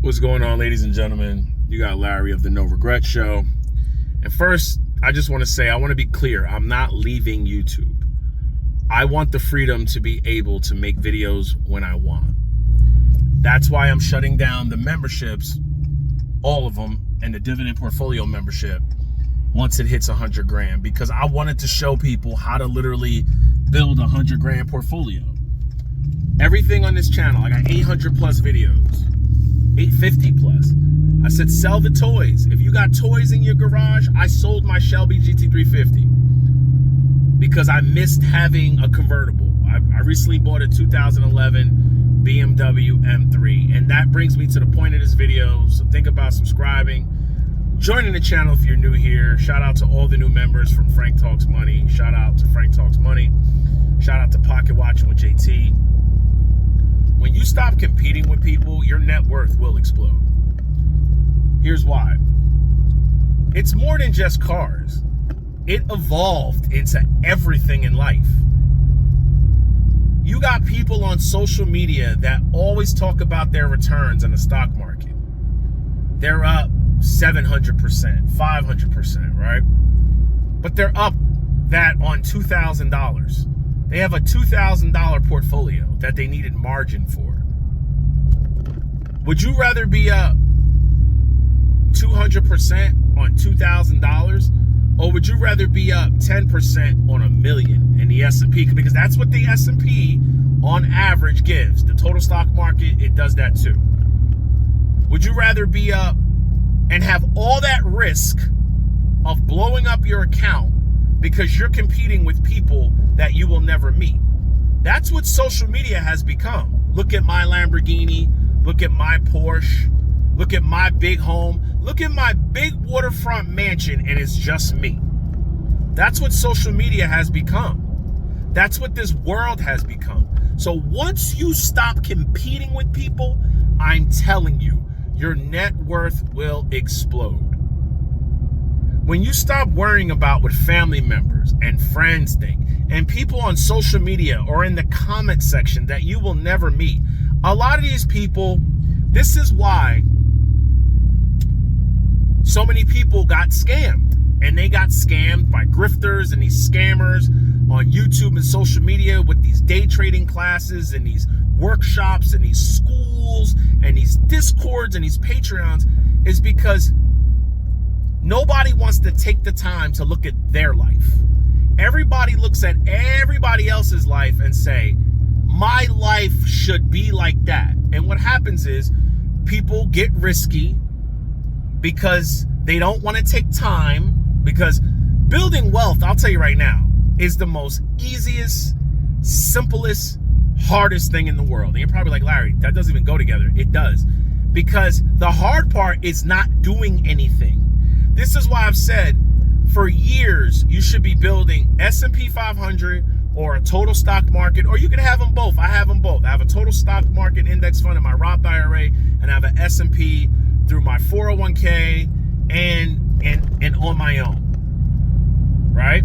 What's going on, ladies and gentlemen? You got Larry of the No Regret Show. And first, I just want to say, I want to be clear. I'm not leaving YouTube. I want the freedom to be able to make videos when I want. That's why I'm shutting down the memberships, all of them, and the dividend portfolio membership once it hits 100 grand, because I wanted to show people how to literally build a 100 grand portfolio. Everything on this channel, I got 800 plus videos. 850 plus. I said, sell the toys. If you got toys in your garage, I sold my Shelby GT350 because I missed having a convertible. I recently bought a 2011 BMW M3, and that brings me to the point of this video. So think about subscribing, joining the channel if you're new here. Shout out to all the new members from Frank Talks Money. Shout out to Frank Talks Money. Shout out to Pocket Watching with JT. When you stop competing with people, your net worth will explode. Here's why. It's more than just cars. It evolved into everything in life. You got people on social media that always talk about their returns in the stock market. They're up 700%, 500%, right? But they're up that on $2,000. They have a $2,000 portfolio that they needed margin for. Would you rather be up 200% on $2,000, or would you rather be up 10% on $1 million in the S&P? Because that's what the S&P on average gives. The total stock market, it does that too. Would you rather be up and have all that risk of blowing up your account because you're competing with people that you will never meet? That's what social media has become. Look at my Lamborghini, look at my Porsche, look at my big home, look at my big waterfront mansion, and it's just me. That's what social media has become. That's what this world has become. So once you stop competing with people, I'm telling you, your net worth will explode. When you stop worrying about what family members and friends think, and people on social media or in the comment section that you will never meet, a lot of these people, this is why so many people got scammed. And they got scammed by grifters and these scammers on YouTube and social media with these day trading classes and these workshops and these schools and these Discords and these Patreons, is because nobody wants to take the time to look at their life. Everybody looks at everybody else's life and say, my life should be like that. And what happens is people get risky because they don't want to take time, because building wealth, I'll tell you right now, is the most easiest, simplest, hardest thing in the world. And you're probably like, Larry, that doesn't even go together. It does. Because the hard part is not doing anything. This is why I've said for years, you should be building S&P 500 or a total stock market, or you can have them both. I have them both. I have a total stock market index fund in my Roth IRA, and I have an S&P through my 401k and on my own, right?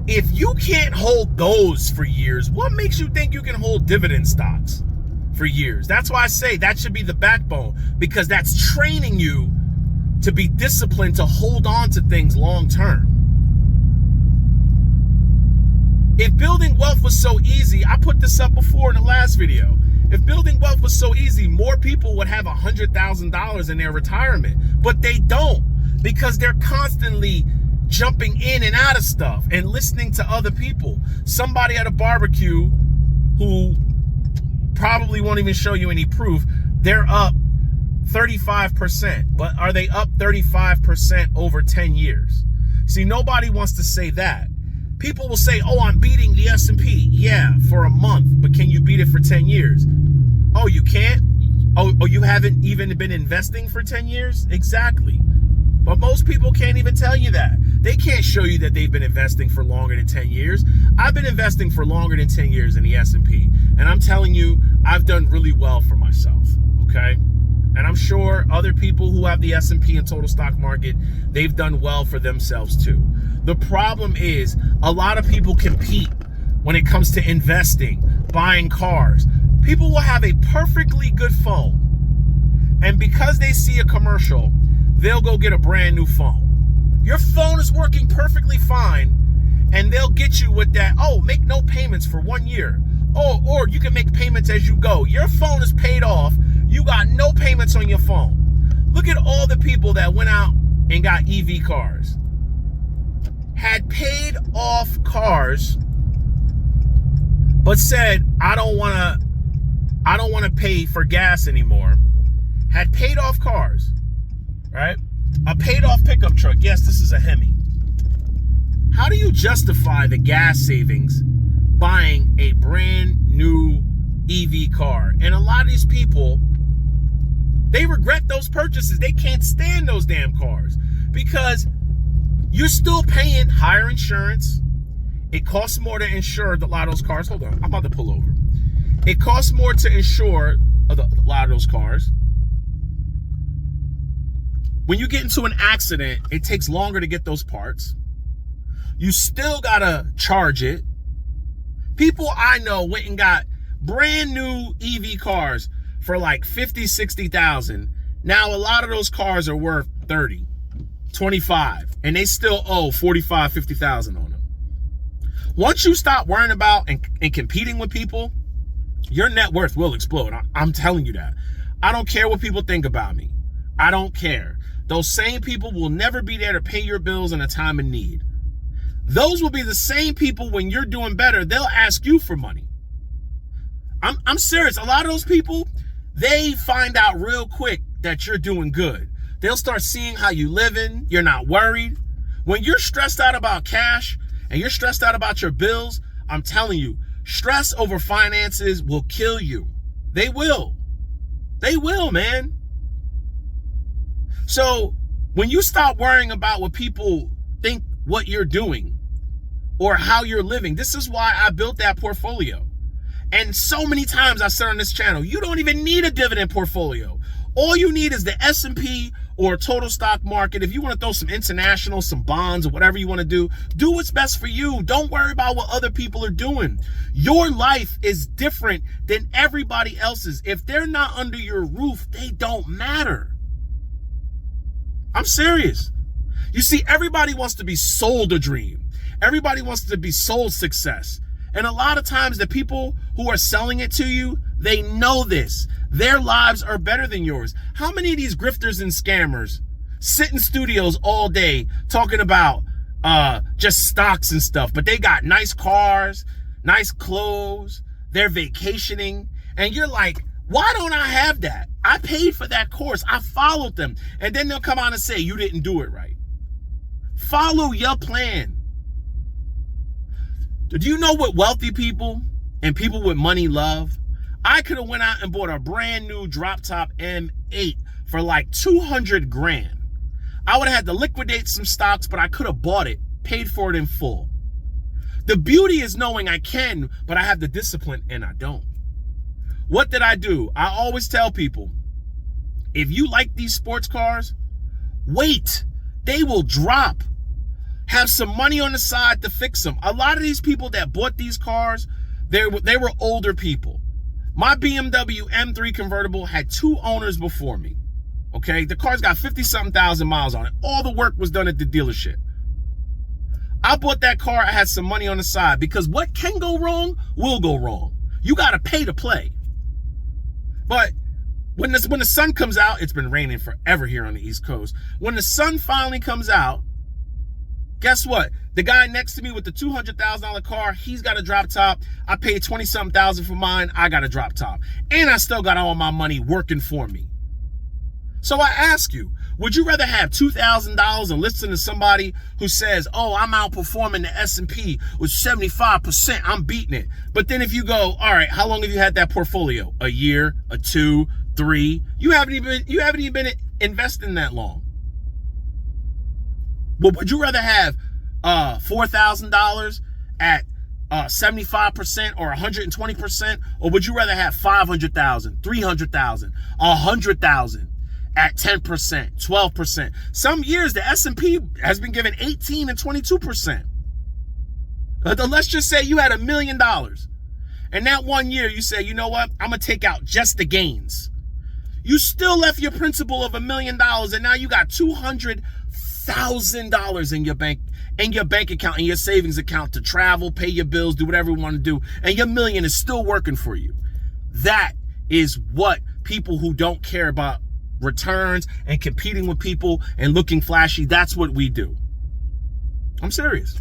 If you can't hold those for years, what makes you think you can hold dividend stocks for years? That's why I say that should be the backbone, because that's training you to be disciplined to hold on to things long term. If building wealth was so easy, I put this up before in the last video. If building wealth was so easy, more people would have $100,000 in their retirement, but they don't, because they're constantly jumping in and out of stuff and listening to other people. Somebody at a barbecue who probably won't even show you any proof, they're up 35%, but are they up 35% over 10 years? See, nobody wants to say that. People will say, oh, I'm beating the S&P. Yeah, for a month, but can you beat it for 10 years? Oh, you can't? Oh, you haven't even been investing for 10 years? Exactly. But most people can't even tell you that. They can't show you that they've been investing for longer than 10 years. I've been investing for longer than 10 years in the S&P, and I'm telling you, I've done really well for myself, okay? And I'm sure other people who have the S&P and total stock market, they've done well for themselves too. The problem is a lot of people compete when it comes to investing, buying cars. People will have a perfectly good phone, And because they see a commercial, they'll go get a brand new phone. Your phone is working perfectly fine, and they'll get you with that, oh, make no payments for 1 year. Oh, or you can make payments as you go. Your phone is paid off. You got no payments on your phone. Look at all the people that went out and got EV cars. Had paid off cars, but said, I don't want to pay for gas anymore. Had paid off cars, right? A paid off pickup truck. Yes, this is a Hemi. How do you justify the gas savings buying a brand new EV car? And a lot of these people, they regret those purchases. They can't stand those damn cars because you're still paying higher insurance. It costs more to insure a lot of those cars. Hold on, I'm about to pull over. It costs more to insure a lot of those cars. When you get into an accident, it takes longer to get those parts. You still gotta charge it. People I know went and got brand new EV cars for like 50, 60,000. Now a lot of those cars are worth 30, 25, and they still owe 45, 50,000 on them. Once you stop worrying about and competing with people, your net worth will explode. I'm telling you that. I don't care what people think about me. I don't care. Those same people will never be there to pay your bills in a time of need. Those will be the same people when you're doing better. They'll ask you for money. I'm serious. A lot of those people, they find out real quick that you're doing good. They'll start seeing how you living. You're not worried. When you're stressed out about cash and you're stressed out about your bills, I'm telling you, stress over finances will kill you. They will. They will, man. So when you stop worrying about what people think what you're doing or how you're living, this is why I built that portfolio. And so many times I said on this channel, you don't even need a dividend portfolio. All you need is the S&P or total stock market. If you want to throw some international, some bonds or whatever you want to do what's best for you. Don't worry about what other people are doing. Your life is different than everybody else's. If they're not under your roof, they don't matter. I'm serious. You see, everybody wants to be sold a dream. Everybody wants to be sold success. And a lot of times the people who are selling it to you, they know this. Their lives are better than yours. How many of these grifters and scammers sit in studios all day talking about just stocks and stuff, but they got nice cars, nice clothes, they're vacationing, and you're like, why don't I have that? I paid for that course. I followed them. And then they'll come out and say, you didn't do it right. Follow your plan. Do you know what wealthy people and people with money love? I could have went out and bought a brand new drop top M8 for like 200 grand. I would have had to liquidate some stocks, but I could have bought it, paid for it in full. The beauty is knowing I can, but I have the discipline and I don't. What did I do? I always tell people, if you like these sports cars, wait, they will drop. Have some money on the side to fix them. A lot of these people that bought these cars, they were older people. My BMW M3 convertible had 2 owners before me. Okay, the car's got 50-something thousand miles on it. All the work was done at the dealership. I bought that car, I had some money on the side, because what can go wrong will go wrong. You got to pay to play. But when the sun comes out, it's been raining forever here on the East Coast. When the sun finally comes out, guess what? The guy next to me with the $200,000 car, he's got a drop top. I paid 20-something thousand for mine. I got a drop top. And I still got all my money working for me. So I ask you, would you rather have $2,000 and listen to somebody who says, oh, I'm outperforming the S&P with 75%, I'm beating it. But then if you go, all right, how long have you had that portfolio? A year, 2, 3? You haven't even been investing that long. But would you rather have $4,000 at 75% or 120%? Or would you rather have 500,000, 300,000, 100,000 at 10%, 12%? Some years the S&P has been given 18 and 22%. Let's just say you had $1 million. And that 1 year you say, you know what? I'm going to take out just the gains. You still left your principal of $1 million, and now you got $200,000 in your bank account, in your savings account to travel, pay your bills, do whatever you want to do, and your $1 million is still working for you. That is what people who don't care about returns and competing with people and looking flashy, that's what we do. I'm serious.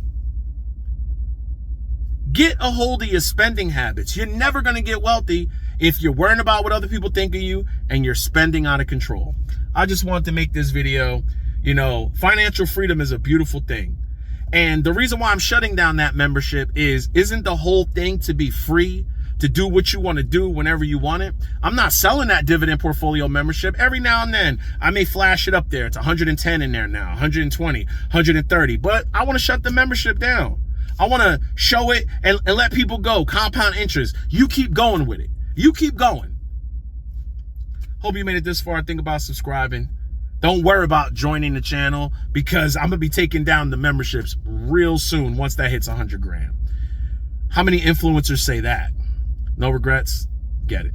Get a hold of your spending habits. You're never going to get wealthy if you're worrying about what other people think of you and you're spending out of control. I just wanted to make this video. You know, financial freedom is a beautiful thing. And the reason why I'm shutting down that membership isn't the whole thing to be free, to do what you want to do whenever you want it. I'm not selling that dividend portfolio membership. Every now and then I may flash it up there. It's 110 in there now, 120, 130, but I want to shut the membership down. I want to show it and let people go. Compound interest. You keep going with it. You keep going. Hope you made it this far. Think about subscribing. Don't worry about joining the channel because I'm going to be taking down the memberships real soon once that hits 100 grand. How many influencers say that? No regrets? Get it.